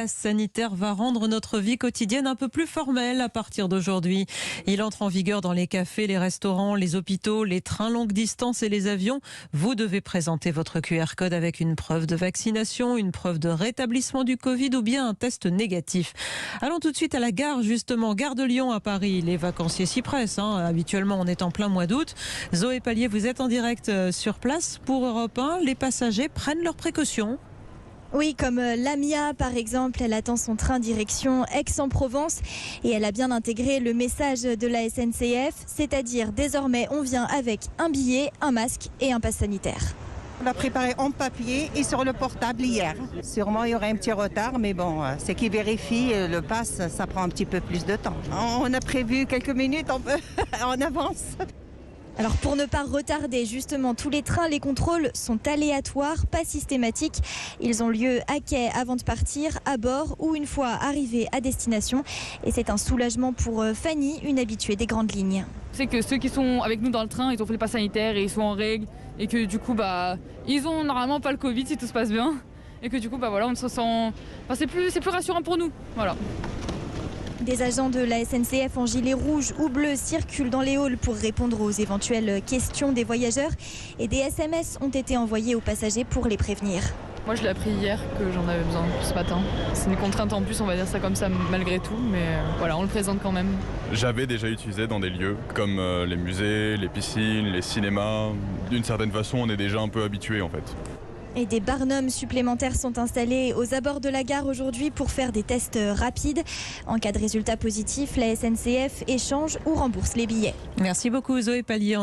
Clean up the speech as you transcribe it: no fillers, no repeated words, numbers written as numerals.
Pass sanitaire va rendre notre vie quotidienne un peu plus formelle à partir d'aujourd'hui. Il entre en vigueur dans les cafés, les restaurants, les hôpitaux, les trains longue distance et les avions. Vous devez présenter votre QR code avec une preuve de vaccination, une preuve de rétablissement du Covid ou bien un test négatif. Allons tout de suite à la gare, justement, gare de Lyon à Paris. Les vacanciers s'y pressent. Habituellement, on est en plein mois d'août. Zoé Pallier, vous êtes en direct sur place pour Europe 1. Les passagers prennent leurs précautions. Oui, comme Lamia par exemple, elle attend son train direction Aix-en-Provence et elle a bien intégré le message de la SNCF, c'est-à-dire désormais on vient avec un billet, un masque et un pass sanitaire. On l'a préparé en papier et sur le portable hier. Sûrement il y aurait un petit retard, mais bon, c'est qu'ils vérifient le pass, ça prend un petit peu plus de temps. On a prévu quelques minutes en avance. Alors pour ne pas retarder justement tous les trains, les contrôles sont aléatoires, pas systématiques. Ils ont lieu à quai avant de partir, à bord ou une fois arrivés à destination. Et c'est un soulagement pour Fanny, une habituée des grandes lignes. C'est que ceux qui sont avec nous dans le train, ils ont fait le pass sanitaire et ils sont en règle. Et que du coup, ils ont normalement pas le Covid si tout se passe bien. Et que du coup, on se sent... c'est plus rassurant pour nous. Voilà. Des agents de la SNCF en gilet rouge ou bleu circulent dans les halls pour répondre aux éventuelles questions des voyageurs. Et des SMS ont été envoyés aux passagers pour les prévenir. Moi, je l'ai appris hier que j'en avais besoin ce matin. C'est une contrainte en plus, on va dire ça comme ça malgré tout. Mais voilà, on le présente quand même. J'avais déjà utilisé dans des lieux comme les musées, les piscines, les cinémas. D'une certaine façon, on est déjà un peu habitué en fait. Et des barnums supplémentaires sont installés aux abords de la gare aujourd'hui pour faire des tests rapides. En cas de résultat positif, la SNCF échange ou rembourse les billets. Merci beaucoup Zoé Pallier.